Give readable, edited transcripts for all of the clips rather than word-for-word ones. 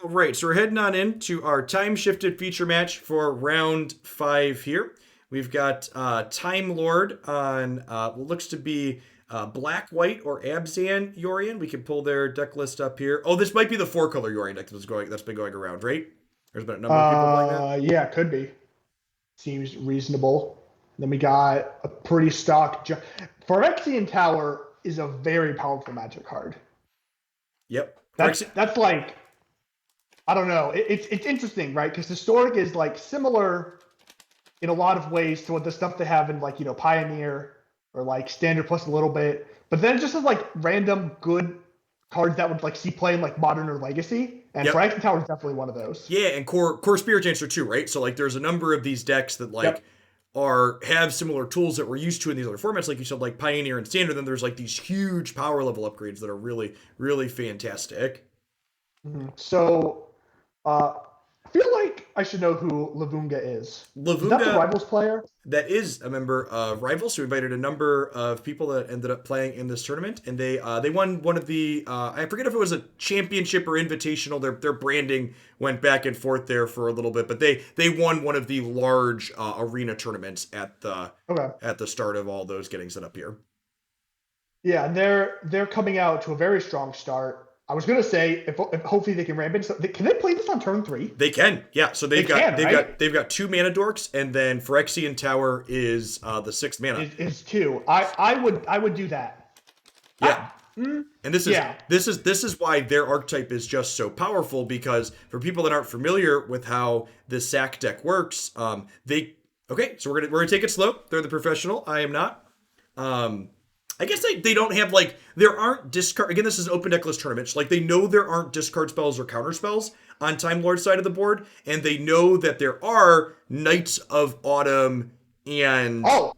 All right, so we're heading on into our time-shifted feature match for round 5 here. We've got Time Lord on what looks to be Black, White, or Abzan Yorion. We can pull their deck list up here. Oh, this might be the four-color Yorion deck that's been going around, right? There's been a number of people playing that. Yeah, could be. Seems reasonable. Then we got a pretty stock. Phyrexian Tower is a very powerful magic card. Yep. That's like, I don't know. It's interesting, right? Because historic is like similar in a lot of ways to what the stuff they have in like Pioneer or like Standard plus a little bit, but then it just has like random good cards that would like see play in like Modern or Legacy, and Yep. Phyrexian Tower is definitely one of those. Yeah, and core spirit dancer too, right? So like there's a number of these decks that like Yep. are have similar tools that we're used to in these other formats, like you said, like Pioneer and Standard. Then there's like these huge power level upgrades that are really, really fantastic. So, I feel like I should know who Lavunga is. Is that the Lavunga, Rivals player? that is a member of Rivals, who invited a number of people that ended up playing in this tournament, and they won one of the I forget if it was a championship or invitational. Their branding went back and forth there for a little bit, but they won one of the large arena tournaments Okay. at the start of all those getting set up here. Yeah, and they're coming out to a very strong start. I was gonna say if hopefully they can ramp it. So can they play this on turn 3? They can, yeah. So They can, right? they've got two mana dorks, and then Phyrexian Tower is the sixth mana. Is 2. I would do that. Yeah, I, and this is yeah. this is why their archetype is just so powerful, because for people that aren't familiar with how this sack deck works, they okay. So we're gonna take it slow. They're the professional. I am not. I guess they don't have like there aren't discard again. This is an open deck list tournament. So, like they know there aren't discard spells or counter spells on Time Lord's side of the board, and they know that there are Knights of Autumn, and Oh,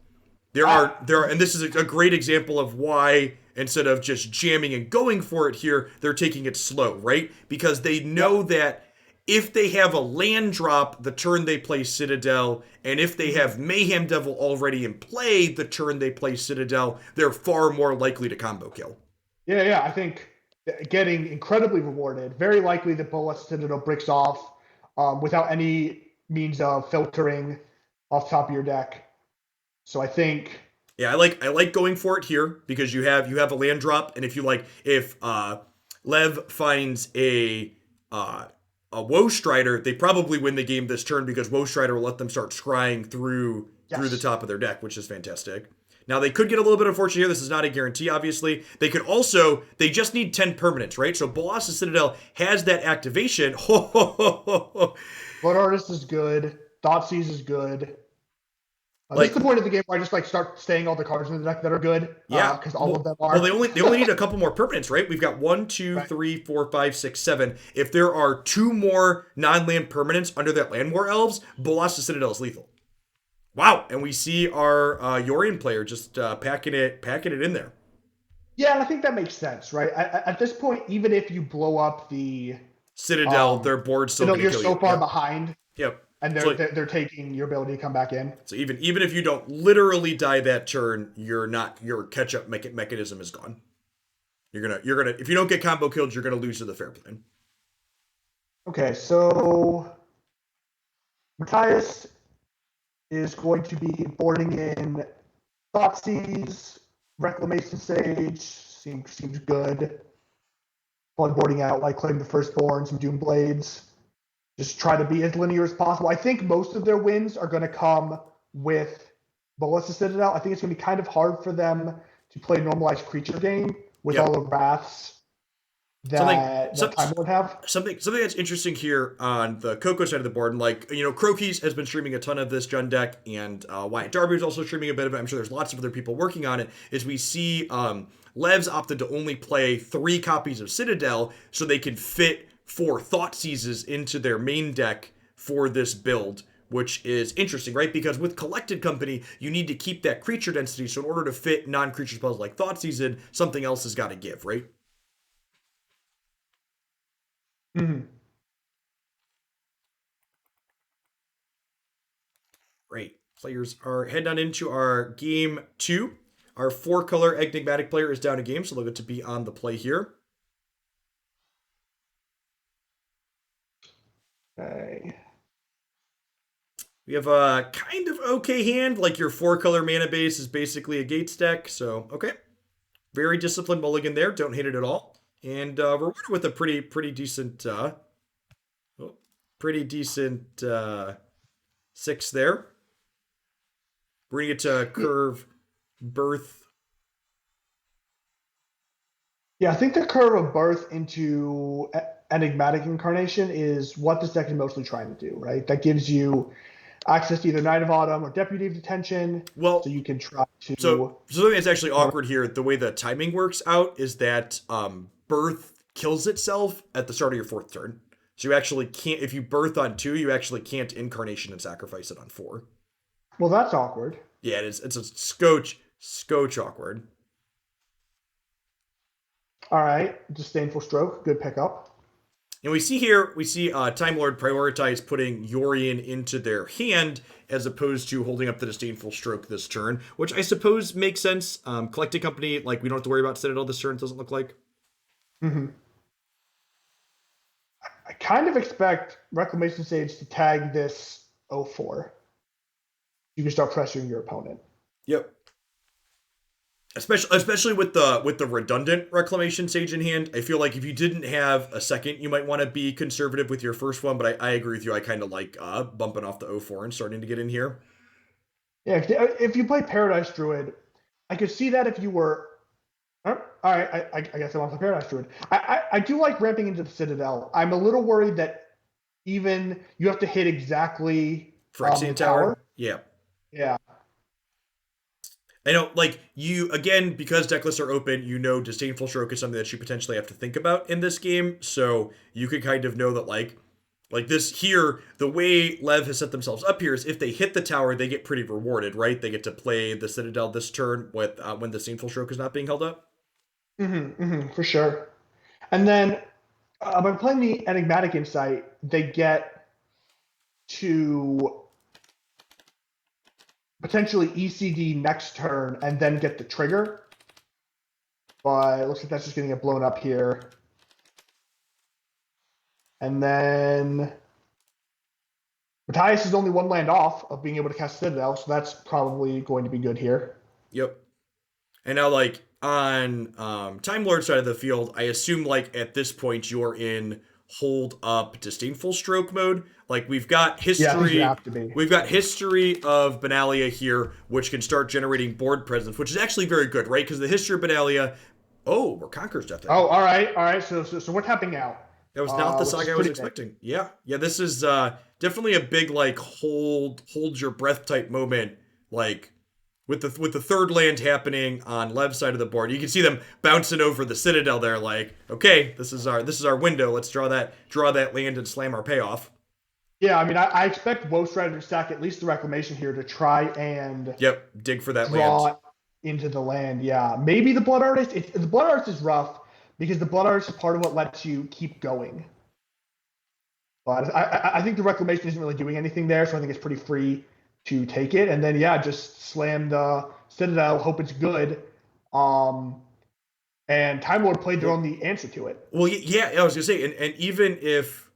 and this is a great example of why instead of just jamming and going for it here, they're taking it slow, right? Because they know that if they have a land drop the turn they play Citadel, and if they have Mayhem Devil already in play the turn they play Citadel, they're far more likely to combo kill. yeah. I think getting incredibly rewarded. Very likely that Bullet Citadel bricks off without any means of filtering off top of your deck. So I think Yeah, I like going for it here because you have a land drop, and if Lev finds a Woe Strider, they probably win the game this turn because Woe Strider will let them start scrying through the yes. top of their deck, which is fantastic. Now they could get a little bit of fortune here. This is not a guarantee, obviously. They just need 10 permanents, right? So Bolas' Citadel has that activation. Blood Artist is good. Thoughtseize is good. This is Like, the point of the game where I just like start staying all the cards in the deck that are good, yeah. because all of them Well, are. they only need a couple more permanents, right? We've got one, two, Right. three, four, five, six, seven. If there are two more non-land permanents under that Land War Elves, Bolas' Citadel is lethal. Wow, and we see our Yorion player just packing it in there. Yeah, and I think that makes sense, right? At this point, even if you blow up the Citadel, their board's still going to you're kill so you. far Yep. behind, Yep. and So, they're taking your ability to come back in. so even if you don't literally die that turn, your catch up mechanism is gone. You're gonna if you don't get combo killed, you're gonna lose to the fair plane. Okay, so Matthias is going to be boarding in Thoughtseize, Reclamation Sage, seems good. Fun boarding out, like claim the Firstborn, some Doom Blades. Just try to be as linear as possible. I think most of their wins are going to come with Bolas' Citadel. I think it's going to be kind of hard for them to play normalized creature game with Yep. all the wraths Something that Time would have. something that's interesting here on the Coco side of the board, and Crokies has been streaming a ton of this Jund deck, and Wyatt Darby is also streaming a bit of it. I'm sure there's lots of other people working on it. Is we see Lev's opted to only play 3 copies of Citadel so they can fit 4 Thought Seizes into their main deck for this build, which is interesting, right? Because with Collected Company, you need to keep that creature density, so in order to fit non-creature spells like Thought Season, something else has got to give, right? Mm-hmm. Great. Players are heading on into our game 2. Our 4-color Enigmatic player is down a game, so they'll get to be on the play here. Okay. We have a kind of okay hand, like your 4-color mana base is basically a Gates deck, so okay. Very disciplined mulligan there, don't hate it at all. And rewarded with a pretty decent oh, pretty decent 6 there. We're gonna get to curve birth. Yeah, I think the curve of birth into enigmatic incarnation is what this deck is mostly trying to do, right? That gives you access to either Knight of Autumn or Deputy of Detention, so Well, you can try so to. something that's actually awkward here, the way the timing works out is that birth kills itself at the start of your 4th turn. So you actually can't, if you birth on 2, you actually can't incarnation and sacrifice it on 4. Well, that's awkward. Yeah, it is. It's a scotch awkward. All right, Disdainful Stroke, good pickup. And we see Time Lord prioritize putting Yorion into their hand as opposed to holding up the Disdainful Stroke this turn, which I suppose makes sense. Collecting Company, like, we don't have to worry about Citadel this turn, it doesn't look like. Mm-hmm. I kind of expect Reclamation Sage to tag this 04. You can start pressuring your opponent. Yep. Especially with the redundant Reclamation Sage in hand, I feel like if you didn't have a second, you might want to be conservative with your first one. But I agree with you. I kind of like bumping off the 04 and starting to get in here. Yeah, if you play Paradise Druid, I could see that if you were. All right, I guess I want to play Paradise Druid. I do like ramping into the Citadel. I'm a little worried that even you have to hit exactly Phyrexian the Tower. Yeah. Yeah. I know, like, you, again, because deck lists are open, you know Disdainful Stroke is something that you potentially have to think about in this game, so you could kind of know that, like this here, the way Lev has set themselves up here is if they hit the tower, they get pretty rewarded, right? They get to play the Citadel this turn with when the Disdainful Stroke is not being held up. For sure. And then by playing the Enigmatic Insight, they get to potentially ECD next turn and then get the trigger. But it looks like that's just going to get blown up here. And then Matthias is only 1 land off of being able to cast Citadel, so that's probably going to be good here. Yep. And now, like, on Time Lord side of the field, I assume, like, at this point, you're in hold up Disdainful Stroke mode. Like, we've got history. Yeah, have to be. We've got history of Benalia here, which can start generating board presence, which is actually very good, right? Because the history of Benalia. Oh, we're Conqueror's Death. Oh, all right. So we're tapping out. That was not the saga I was expecting. Yeah, this is definitely a big, like, hold your breath type moment. Like, with the third land happening on Lev's side of the board, you can see them bouncing over the Citadel there. Like, okay, this is our window. Let's draw that land and slam our payoff. Yeah, I mean, I expect Woe Strider to stack at least the Reclamation here to try and dig for that draw land into the land. Yeah, maybe the Blood Artist. The Blood Artist is rough because the Blood Artist is part of what lets you keep going. But I think the Reclamation isn't really doing anything there, so I think it's pretty free to take it. And then, just slam the Citadel, hope it's good. And Time Lord played their own the answer to it. Well, yeah, I was going to say, and even if...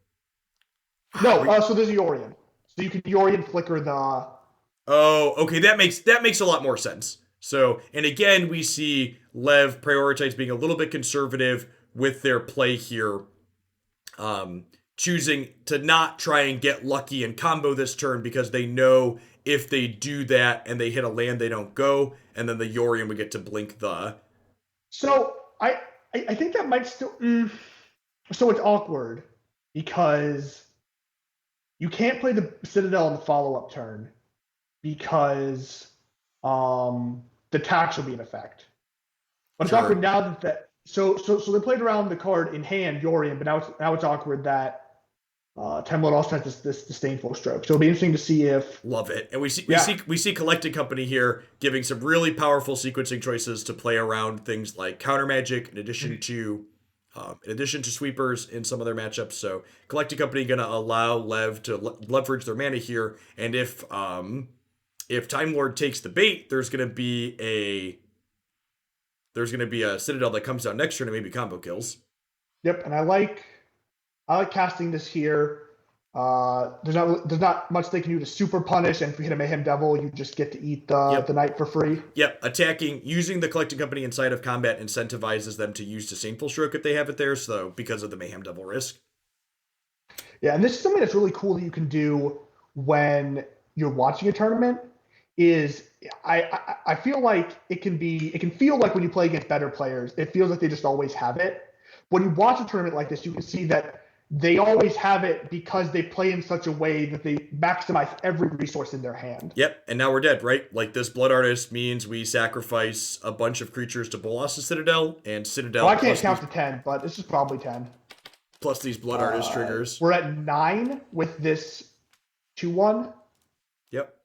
No, so there's Yorion. So you can Yorion flicker the... Oh, okay, that makes a lot more sense. So, and again, we see Lev prioritize being a little bit conservative with their play here. Choosing to not try and get lucky and combo this turn because they know if they do that and they hit a land, they don't go, and then the Yorion would get to blink the... So, I think that might still... So it's awkward because you can't play the Citadel on the follow-up turn because the tax will be in effect. But it's awkward now that so they played around the card in hand, Yorion, but now it's awkward that Time Lord also has this Disdainful Stroke. So it'll be interesting to see if... Love it. And we see Collected Company here giving some really powerful sequencing choices to play around things like counter magic in addition to sweepers in some of their matchups. So Collected Company going to allow Lev to leverage their mana here. And if Time Lord takes the bait, there's going to be a Citadel that comes down next turn and maybe combo kills. Yep, and I like casting this here. There's not much they can do to super punish, and if you hit a Mayhem Devil, you just get to eat the Yep. knight for free. Yep, using the collecting company inside of combat incentivizes them to use Disdainful Stroke if they have it there, so because of the Mayhem Devil risk. Yeah, and this is something that's really cool that you can do when you're watching a tournament. Is I feel like it can feel like when you play against better players, it feels like they just always have it. When you watch a tournament like this, you can see that they always have it because they play in such a way that they maximize every resource in their hand. Yep, and now we're dead, right? Like, this Blood Artist means we sacrifice a bunch of creatures to Bolas's Citadel, and Citadel... Well, I can't count to 10, but this is probably 10. Plus these Blood Artist triggers. We're at 9 with this 2-1. Yep.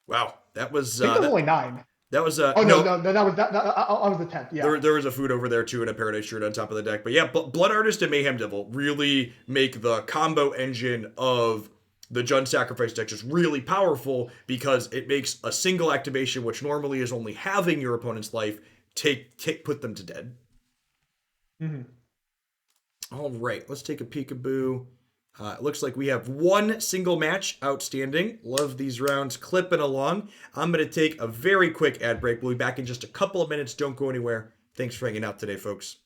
Wow, that was... I think there's only 9. That was... no, that was the 10th, yeah. There was a food over there, too, and a Paradise Druid on top of the deck. But yeah, Blood Artist and Mayhem Devil really make the combo engine of the Jund Sacrifice deck just really powerful, because it makes a single activation, which normally is only halving your opponent's life, put them to dead. Mm-hmm. All right, let's take a peekaboo. It looks like we have one single match outstanding. Love these rounds clipping along. I'm going to take a very quick ad break. We'll be back in just a couple of minutes. Don't go anywhere. Thanks for hanging out today, folks.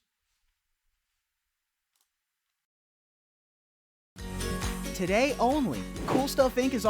Today only, Cool Stuff Inc. is